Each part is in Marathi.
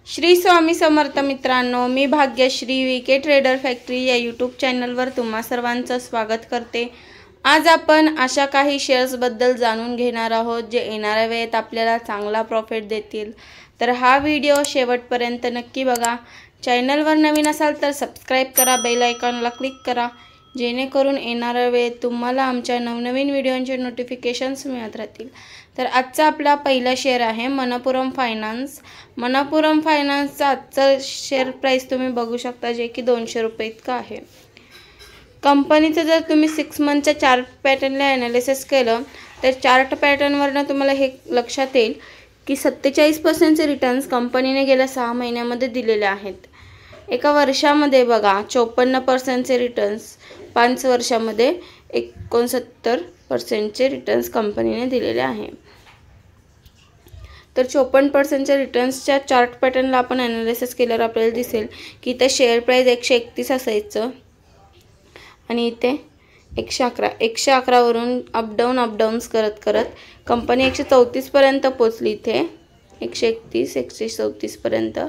श्री स्वामी समर्थ मित्रांनो, मी भाग्यश्री वीके ट्रेडर फॅक्टरी या यूट्यूब चॅनलवर तुम्हा सर्वांचं स्वागत करते। आज आपण अशा काही शेअर्सबद्दल जाणून घेणार आहोत जे येणाऱ्या वेळेत आपल्याला चांगला प्रॉफिट देतील। तर हा व्हिडिओ शेवटपर्यंत नक्की बघा। चॅनलवर नवीन असाल तर सबस्क्राइब करा, बेल आयकॉनला क्लिक करा जेणेकरून येणाऱ्या वेळेत तुम्हाला आमच्या नवनवीन व्हिडिओंचे नोटिफिकेशन्स मिळत राहतील। तर आजचा आपला पहिला शेअर आहे मनपुरम फायनान्स। मनपुरम फायनान्सचा आजचा शेअर प्राइस तुम्ही बघू शकता जे की 200 रुपये इतका आहे। कंपनीचं जर तुम्ही 6 मंथच्या चार्ट पॅटर्नला ॲनालिसिस केलं तर चार्ट पॅटर्नवरनं तुम्हाला हे लक्षात येईल की 47% रिटर्न्स कंपनीने गेल्या 6 महिन्यामध्ये दिलेले आहेत। एका वर्षामध्ये बघा 54% रिटर्न्स, 5 वर्षामध्ये 69% रिटर्न्स कंपनीने दिलेले आहे। तर 54% रिटर्न्सच्या चार्ट पॅटर्नला आपण ॲनालिसिस केल्यावर आपल्याला दिसेल की इथे शेअर प्राइस 131 असायचं आणि इथे 111 वरून अपडाऊन्स करत कंपनी 134 पर्यंत पोहोचली। इथे 131 134 पर्यंत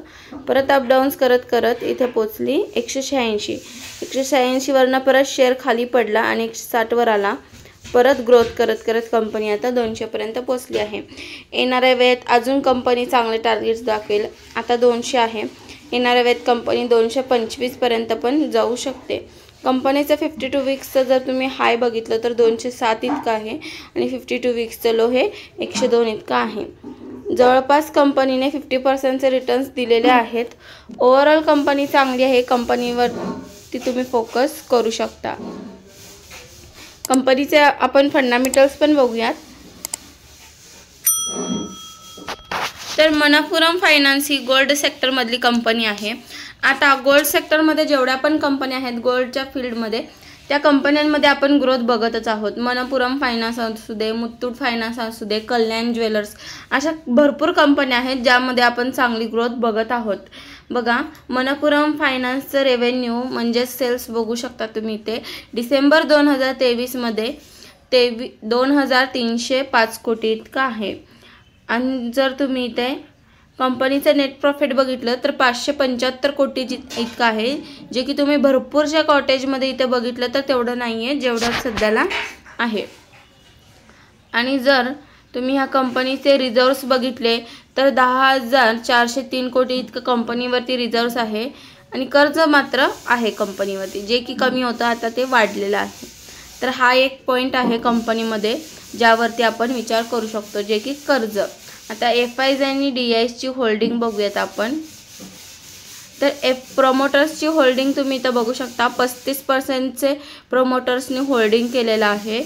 परत अपडाऊन्स करत इथे पोहोचली 186 वरनं परत शेअर खाली पडला आणि 160 वर आला। परत ग्रोथ करत कंपनी आता 200 पर्यंत पोहोचली आहे। येणाऱ्या वेळेत अजून कंपनी चांगले टार्गेट्स दाखवेल। आता 200 आहे, येणाऱ्या वेळेत कंपनी 225 पर्यंत पण जाऊ शकते। कंपनीचं 52 वीक्सचं जर तुम्ही हाय बघितलं तर 207 इतका आहे आणि 52 वीक्सचं लो हे 102 इतका आहे। जवळपास कंपनीने 50% रिटर्न्स दिलेले आहेत। ओव्हरऑल कंपनी चांगली आहे, कंपनीवरती तुम्ही फोकस करू शकता। कंपनीचे आपण फंडामेंटल्स पण बघूयात। तर मनपुरम फायनान्स ही गोल्ड सेक्टरमधली कंपनी आहे। आता गोल्ड सेक्टरमध्ये जेवढ्या पण कंपन्या आहेत गोल्डच्या फील्डमध्ये त्या कंपन्यांमध्ये आपण ग्रोथ बघतच आहोत। मनपुरम फायनान्स असू दे, मुथूट फायनान्स असू दे, कल्याण ज्वेलर्स, अशा भरपूर कंपन्या आहेत ज्यामध्ये आपण चांगली ग्रोथ बघत आहोत। बघा मनपुरम फायनान्सचं रेव्हेन्यू म्हणजे सेल्स बघू शकता तुम्ही इथे डिसेंबर 2023 मध्ये 2305 कोटी इतका आहे। आणि जर तुम्ही इथे कंपनीचं नेट प्रॉफिट बघितलं तर 575 कोटी इतका आहे, जे की तुम्ही भरपूरशा कॉटेजमध्ये इथे बघितलं तर तेवढं नाही आहे जेवढं सध्याला आहे। आणि जर तुम्ही ह्या कंपनीचे रिझर्व्स बघितले तर 10,403 कोटी इतकं कंपनीवरती रिझर्व्स आहे आणि कर्ज मात्र आहे कंपनीवरती जे की कमी होतं, आता ते वाढलेलं आहे। तर हा एक पॉईंट आहे कंपनीमध्ये ज्यावरती आपण विचार करू शकतो जे की कर्ज। आता FIs आणि DIsची होल्डिंग बघूयात आपण। तर प्रोमोटर्सची होल्डिंग तुम्ही इथं बघू शकता 35%चे प्रोमोटर्सनी होल्डिंग केलेलं आहे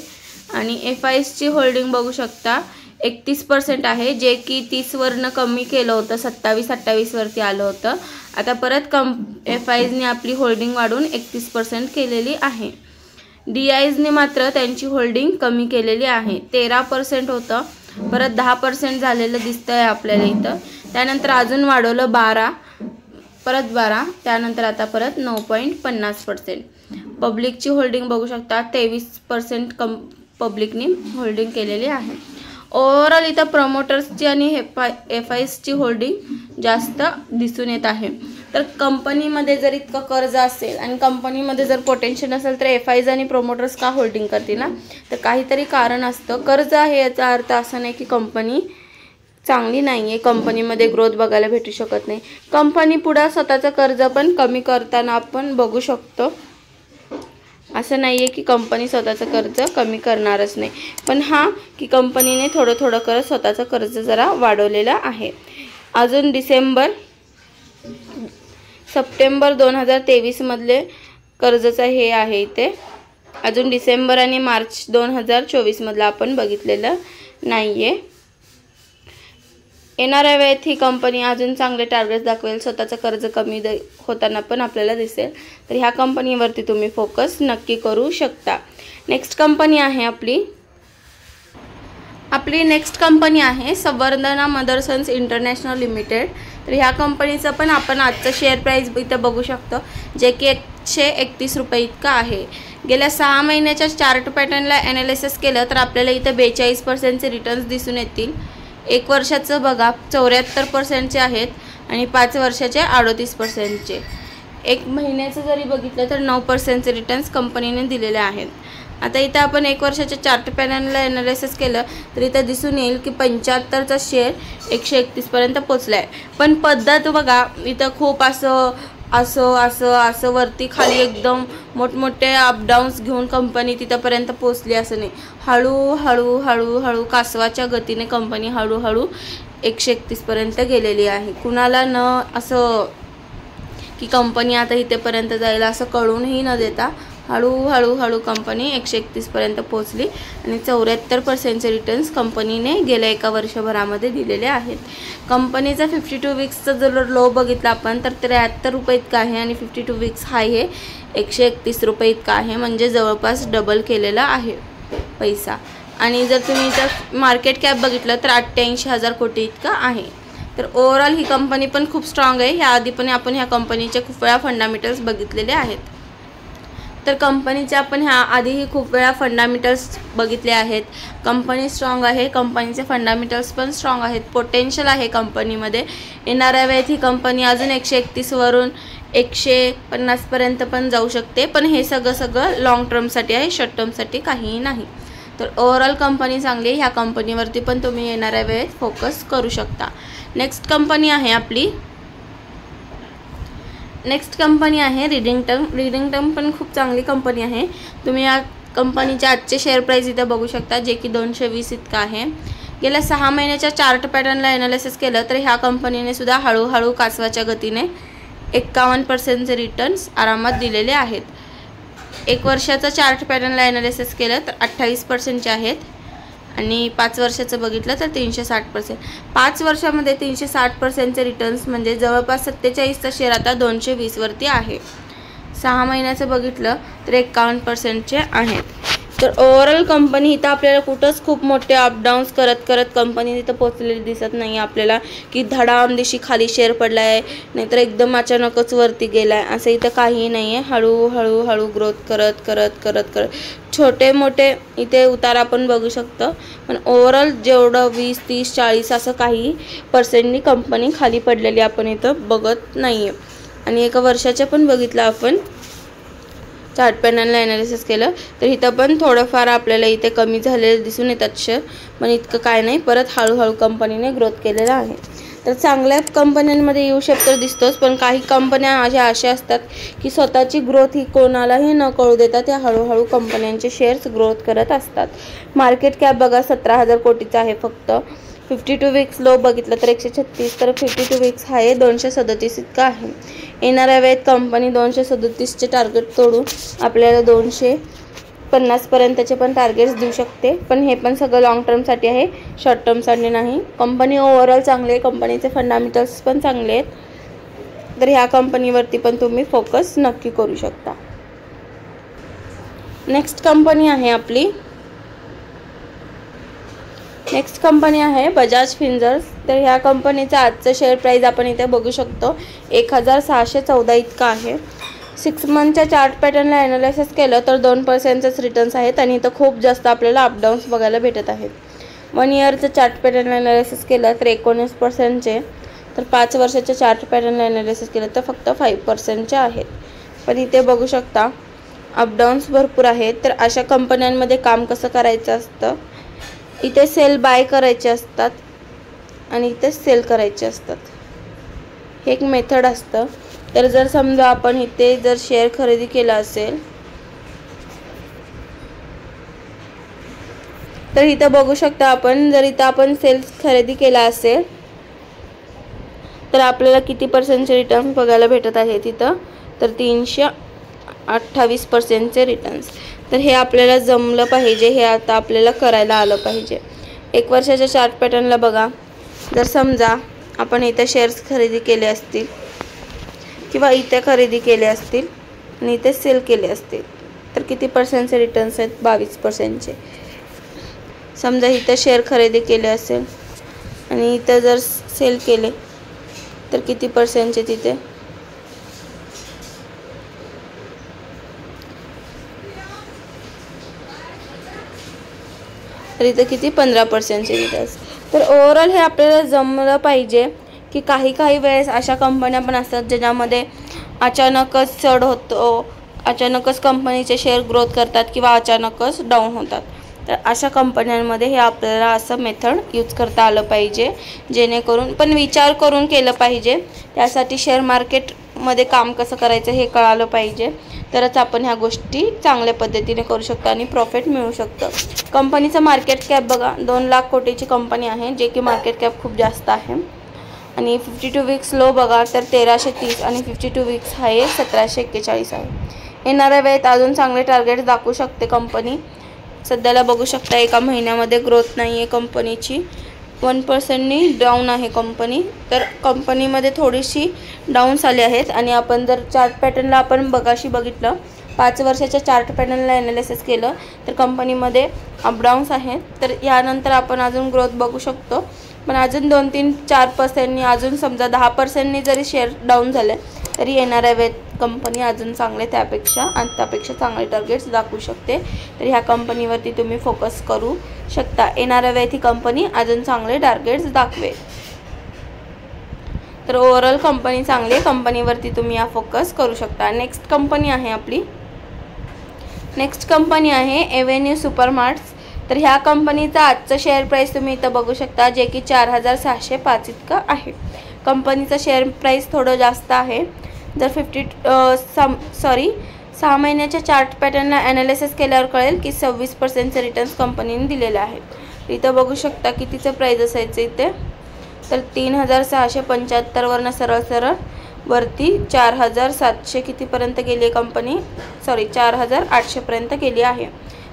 आणि FIsची होल्डिंग बघू शकता 31% आहे जे की 30 वरनं कमी केलं होतं, 27-28 वरती आलं होतं। आता परत FIsनी आपली होल्डिंग वाढून 31% केलेली आहे। DIsनी मात्र त्यांची होल्डिंग कमी केलेली आहे, 13% होतं परत 10% झालेलं दिसतंय आपल्याला इथं। त्यानंतर अजून वाढवलं 12, परत 12, त्यानंतर आता परत 9.50%। पब्लिकची होल्डिंग बघू शकता 23% पब्लिकनी होल्डिंग केलेली आहे। ओव्हरऑल इथं प्रमोटर्सची आणि FIsची होल्डिंग जास्त दिसून येत आहे। तर कंपनीमध्ये जर इतकं कर्ज असेल आणि कंपनीमध्ये जर पोटेन्शियल असेल तर FIs आणि प्रोमोटर्स का होल्डिंग करतील ना? तर काहीतरी कारण असतं। कर्ज आहे याचा अर्थ असा नाही की कंपनी चांगली नाही आहे, कंपनीमध्ये ग्रोथ बघायला भेटू शकत नाही। कंपनी पुढे स्वतःचं कर्ज पण कमी करताना आपण बघू शकतो। असं नाही आहे की कंपनी स्वतःचं कर्ज कमी करणारच नाही, पण हा की कंपनीने थोडं करत स्वतःचं कर्ज जरा वाढवलेलं आहे। अजून सप्टेंबर 2023 मधले कर्जचं हे आहे इथे, अजून डिसेंबर आणि मार्च 2024 मधला आपण बघितलेलं नाही आहे। येणाऱ्या वेळेत ही कंपनी अजून चांगले टार्गेट्स दाखवेल, स्वतःचं कर्ज कमी होताना पण आपल्याला दिसेल। तर ह्या कंपनीवरती तुम्ही फोकस नक्की करू शकता। नेक्स्ट कंपनी आहे आपली नेक्स्ट कंपनी आहे संवर्धना मदरसन्स इंटरनॅशनल लिमिटेड। तर ह्या कंपनीचं पण आपण आजचं शेअर प्राइस इथं बघू शकतो जे की 131 रुपये इतका आहे। गेल्या 6 महिन्याच्या चार्ट पॅटर्नला ॲनालिसिस केलं तर आपल्याला इथं 42% रिटर्न्स दिसून येतील। 1 वर्षाचं बघा 74%चे आहेत आणि 5 वर्षाचे 38%चे. 1 महिन्याचं जरी बघितलं तर 9%चे रिटर्न्स कंपनीने दिलेले आहेत. आता इथं आपण 1 वर्षाच्या चार्ट पॅटर्नला एनालिसिस केलं तर इथं दिसून येईल की 75चा शेअर 131पर्यंत पोचला आहे. पण पद्धत बघा इथं खूप असं वरती खाली एकदम मोठमोठे अपडाऊन्स घेऊन कंपनी तिथंपर्यंत पोचली असं नाही. हळूहळू कासवाच्या गतीने कंपनी हळूहळू 131पर्यंत गेलेली आहे. कुणाला न असं की कंपनी आता इथेपर्यंत जाईल असं कळूनही न देता हळूहळू कंपनी 131पर्यंत पोहोचली आणि 74%चे रिटर्न्स कंपनीने गेल्या 1 वर्षभरामध्ये दिलेले आहेत. कंपनीचा 52 वीक्सचा जर लो बघितला आपण तर 73 रुपये इतका आहे आणि 52 वीक्स हाय हे 131 रुपये इतका आहे. म्हणजे जवळपास डबल केलेला आहे पैसा. आणि जर तुम्ही इथं मार्केट कॅप बघितलं तर 88,000 कोटी इतका आहे. तर ओव्हरऑल ही कंपनी पण खूप स्ट्रॉंग आहे. ह्याआधी पण आपण ह्या कंपनीचे खूप वेळा फंडामेंटल्स बघितलेले आहेत. तर कंपनीचे आपण ह्या आधीही खूप वेळा फंडामेंटल्स बघितले आहेत. कंपनी स्ट्रॉंग आहे, कंपनीचे फंडामेंटल्स पण स्ट्रॉंग आहेत, पोटेन्शियल आहे कंपनीमध्ये. येणाऱ्या वेळेत ही कंपनी अजून 131 वरून 150पर्यंत पण जाऊ शकते. पण हे सगळं लॉंग टर्मसाठी आहे, शॉर्ट टर्मसाठी काहीही नाही. तर ओव्हरऑल कंपनी चांगली आहे. ह्या कंपनीवरती पण तुम्ही येणाऱ्या वेळेत फोकस करू शकता. नेक्स्ट कंपनी आहे रिडिंग्टन पण खूप चांगली कंपनी आहे. तुम्ही या कंपनीचे आजचे शेअर प्राइस इथं बघू शकता जे की 220 इतका आहे. गेल्या 6 महिन्याच्या चार्ट पॅटर्नला एनालिसिस केलं तर ह्या कंपनीने सुद्धा हळूहळू कासवाच्या गतीने 51%चे रिटर्न्स आरामात दिलेले आहेत. 1 वर्षाचा चार्ट पॅटर्नला एनालिसिस केलं तर 28%चे आहेत आणि 5 वर्षाचं बघितलं तर 360%. 5 वर्षामध्ये 360%चे रिटर्न्स म्हणजे जवळपास 47चा शेअर आता 220 वरती आहे. 6 महिन्याचं बघितलं तर 51%चे आहेत. तर ओव्हरऑल कंपनी इथं आपल्याला कुठंच खूप मोठे अपडाऊन्स करत कंपनी तिथं पोचलेली दिसत नाही आपल्याला की धडामदिशी खाली शेअर पडला आहे नाहीतर एकदम अचानकच वरती गेला आहे असं इथं काहीही नाही आहे. हळूहळू ग्रोथ करत छोटे मोठे इथे उतार आपण बघू शकतो. पण ओव्हरऑल जेवढं 20, 30, 40 असं काही पर्सेंटनी कंपनी खाली पडलेली आपण इथं बघत नाही आहे. आणि 1 वर्षाच्या पण बघितलं आपण चार्ट पॅटर्नला एनालिसिस केलं तर इथं पण थोडंफार आपल्याला इथे कमी झालेलं दिसून येतात शेअर. पण इतकं काय नाही, परत हळूहळू कंपनीने ग्रोथ केलेला आहे. तर चांगल्या कंपन्यांमध्ये येऊ शकतो दिसतोच. पण काही कंपन्या अशा असतात की स्वतःची ग्रोथ ही कोणालाही न कळू देतात त्या हळूहळू कंपन्यांचे शेअर्स ग्रोथ करत असतात. मार्केट कॅप बघा 17,000 कोटीचा आहे फक्त. 52 वीक्स लो बघितलं तर 136, तर 52 वीक्स हाय 237 इतका आहे. येणाऱ्या वेळेत कंपनी 237चे टार्गेट तोडून आपल्याला 250पर्यंतचे पण टार्गेट्स देऊ शकते. पण हे पण सगळं लॉंग टर्मसाठी आहे, शॉर्ट टर्मसाठी नाही. कंपनी ओव्हरऑल चांगली आहे, कंपनीचे फंडामेंटल्स पण चांगले आहेत. तर ह्या कंपनीवरती पण तुम्ही फोकस नक्की करू शकता. नेक्स्ट कंपनी आहे बजाज फिंसर्व. तर ह्या कंपनीचा आजचं शेअर प्राइस आपण इथे बघू शकतो 1614 इतका आहे. 6 मंथच्या चार्ट पॅटर्नला एनालिसिस केलं तर 2%चेच रिटर्न्स आहेत आणि इथं खूप जास्त आपल्याला अपडाऊन्स बघायला भेटत आहेत. 1 इयरचं चार्ट पॅटर्नला एनालिसिस केलं तर 19%चे, तर 5 वर्षाच्या चार्ट पॅटर्नला एनालिसिस केलं तर फक्त 5%चे आहेत. पण इथे बघू शकता अपडाऊन्स भरपूर आहेत. तर अशा कंपन्यांमध्ये काम कसं करायचं असतं, इथे सेल बाय करायचे असतात आणि इथे सेल करायचे असतात, हे एक मेथड असतं. तर जर समजा आपण इथे जर शेअर खरेदी केला असेल तर इथं बघू शकता आपण, जर इथं आपण सेल खरेदी केला असेल तर आपल्याला किती पर्सेंटचे रिटर्न बघायला भेटत आहे तिथं, तर 328%चे रिटर्न्स. तर हे आपल्याला जमलं पाहिजे, हे आता आपल्याला करायला आलं पाहिजे. 1 वर्षाच्या चार्ट पॅटर्नला बघा, जर समजा आपण इथे शेअर्स खरेदी केले असतील किंवा इथे खरेदी केले असतील आणि इथे सेल केले असतील तर किती पर्सेंटचे रिटर्न्स आहेत, 22%चे. समजा इथे शेअर खरेदी केले असेल आणि इथे जर सेल केले तर किती पर्सेंटचे तिथे, तर इथं किती 15%चे रिटर्न्स. तर ओव्हरऑल हे आपल्याला जमलं पाहिजे की काही वेळेस अशा कंपन्या पण असतात ज्याच्यामध्ये अचानकच चढ होतो, अचानकच कंपनीचे शेअर ग्रोथ करतात किंवा अचानकच डाऊन होतात. तर अशा कंपन्यांमध्ये हे आपल्याला असं मेथड यूज करता आलं पाहिजे, जेणेकरून पण विचार करून केलं पाहिजे. त्यासाठी शेअर मार्केटमध्ये काम कसं करायचं हे कळालं पाहिजे, तरच आपण ह्या गोष्टी चांगल्या पद्धतीने करू शकतो आणि प्रॉफिट मिळू शकतं. कंपनीचं मार्केट कॅप बघा, 2 लाख कोटीची कंपनी आहे, जे की मार्केट कॅप खूप जास्त आहे. आणि 52 वीक्स लो बघा तर 1330 आणि 52 वीक्स हाय 1741 आहे. येणाऱ्या वेळेत अजून चांगले टार्गेट दाखवू शकते कंपनी. सध्याला बघू शकता एका महिन्यामध्ये ग्रोथ नाही आहे कंपनीची, 1% डाऊन आहे कंपनी. तर कंपनीमध्ये थोडीशी डाऊन्स आले आहेत. आणि आपण जर चार्ट पॅटर्नला आपण बघितलं 5 वर्षाच्या चार्ट पॅटर्नला ॲनालिसिस केलं तर कंपनीमध्ये अपडाऊन्स आहेत. तर यानंतर आपण अजून ग्रोथ बघू शकतो, पण अजून 2-3-4% अजून समजा 10% जरी शेअर डाऊन झाले तरी येणाऱ्या वेळेत कंपनी अजून चांगले त्यापेक्षा चांगले टार्गेट्स दाखवू शकते. तर ह्या कंपनीवरती तुम्ही फोकस करू शकता. येणाऱ्या वेळेत ही कंपनी अजून चांगले टार्गेट्स दाखवेल. तर ओव्हरऑल कंपनी चांगली आहे, कंपनीवरती तुम्ही या फोकस करू शकता. नेक्स्ट कंपनी आहे एव्हेन्यू सुपरमार्ट्स. तर ह्या कंपनीचा आजचं शेअर प्राईस तुम्ही इथं बघू शकता, जे की 4605 इतकं आहे. कंपनीचं शेअर प्राईस थोडं जास्त आहे. जर 6 महिन्याच्या चार्ट पॅटर्नला ॲनालिसिस केल्यावर कळेल की 26% रिटर्न्स कंपनीने दिलेले आहेत. इथं बघू शकता कितीचं प्राईस असायचं इथे, तर 3675 वरनं सरळ वरती 4700 कितीपर्यंत गेली आहे कंपनी, 4800पर्यंत गेली आहे.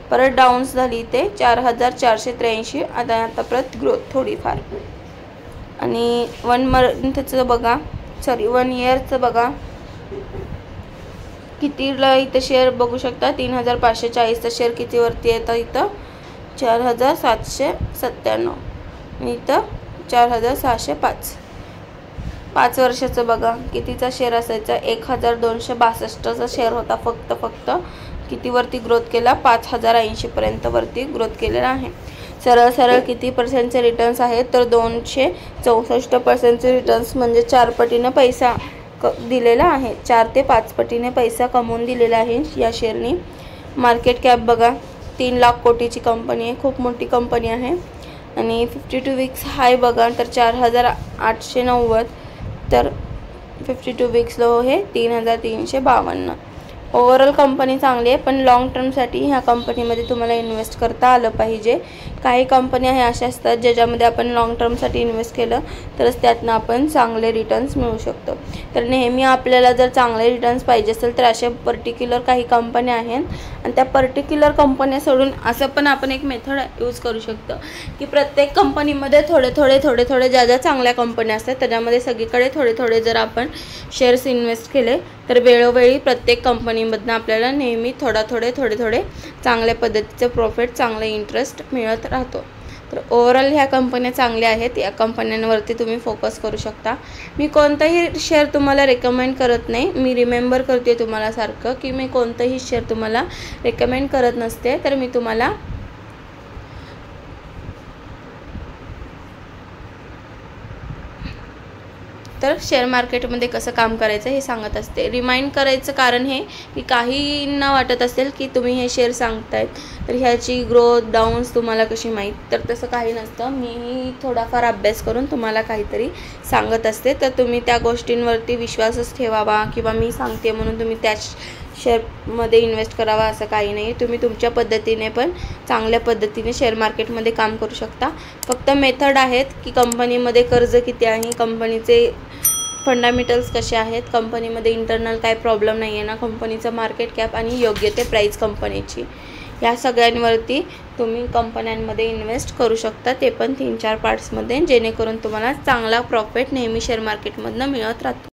परत डाऊन्स झाली इथे 4483. आता परत ग्रोथ थोडीफार. आणि 1 इयरचं बघा कितीला इथं शेअर बघू शकता, 3540चा शेअर कितीवरती येतं इथं 4797 आणि इथं 4605. 5 वर्षाचं बघा कितीचा शेअर असायचा, 1262चा शेअर होता फक्त. कितीवरती ग्रोथ केला, 5080पर्यंत वरती ग्रोथ केलेला आहे. सरळ किती पर्सेंटचे रिटर्न्स आहेत, तर 264% रिटर्न्स, म्हणजे 4 पटीने पैसा दिलेला आहे. 4 ते 5 पटीने पैसा कमवून दिलेला आहे या शेअरनी. मार्केट कॅप बघा 3 लाख कोटीची कंपनी आहे, खूप मोठी कंपनी आहे. आणि 52 वीक्स हाय बघा तर 4890, तर 52 वीक्स लो हे 3352. ओव्हरऑल कंपनी चांगली आहे, पण लॉंग टर्मसाठी ह्या कंपनीमध्ये तुम्हाला इन्व्हेस्ट करता आलं पाहिजे. काही कंपन्या हे अशा असतात ज्याच्यामध्ये आपण लॉंग टर्मसाठी इन्व्हेस्ट केलं तरच त्यातनं आपण चांगले रिटर्न्स मिळू शकतो. तर नेहमी आपल्याला जर चांगले रिटर्न्स पाहिजे असेल तर अशा पर्टिक्युलर काही कंपन्या आहेत, आणि त्या पर्टिक्युलर कंपन्या सोडून असं पण आपण एक मेथड यूज करू शकतो की प्रत्येक कंपनीमध्ये थोडे ज्या चांगल्या कंपन्या असतात त्याच्यामध्ये सगळीकडे थोडे जर आपण शेअर्स इन्व्हेस्ट केले तर वेळोवेळी प्रत्येक कंपनीमधनं आपल्याला नेहमी थोडे चांगल्या पद्धतीचं प्रॉफिट, चांगलं इंटरेस्ट मिळत राहतो. तर ओव्हरऑल ह्या कंपन्या चांगल्या आहेत, या कंपन्यांवरती तुम्ही फोकस करू शकता. मी कोणताही शेअर तुम्हाला रेकमेंड करत नाही, मी रिमेंबर करते तुम्हाला सारखं की मी कोणतंही शेअर तुम्हाला रेकमेंड करत नसते. तर मी तुम्हाला शेअर मार्केटमध्ये कसं काम करायचं हे सांगत असते. रिमाइंड करायचं कारण हे की काहींना वाटत असेल की तुम्ही हे शेअर सांगतायत तर ह्याची ग्रोथ डाऊन्स तुम्हाला कशी माहीत, तर तसं काही नसतं. मी थोडाफार अभ्यास करून तुम्हाला काहीतरी सांगत असते, तर तुम्ही त्या गोष्टींवरती विश्वासच ठेवावा किंवा मी सांगते म्हणून तुम्ही त्याच शेअरमध्ये इन्व्हेस्ट करावा असं काही नाही. तुम्ही तुमच्या पद्धतीने पण चांगल्या पद्धतीने शेअर मार्केटमध्ये काम करू शकता. फक्त मेथड आहेत की कंपनीमध्ये कर्ज किती आहे, कंपनीचे फंडामेंटल्स कसे आहेत, कंपनीमध्ये इंटरनल काय प्रॉब्लेम नाही आहे ना, कंपनीचं मार्केट कॅप आणि योग्य ते प्राईस कंपनीची, या सगळ्यांवरती तुम्ही कंपन्यांमध्ये इन्व्हेस्ट करू शकता, ते पण 3-4 पार्ट्समध्ये, जेणेकरून तुम्हाला चांगला प्रॉफिट नेहमी शेअर मार्केटमधनं मिळत राहतो.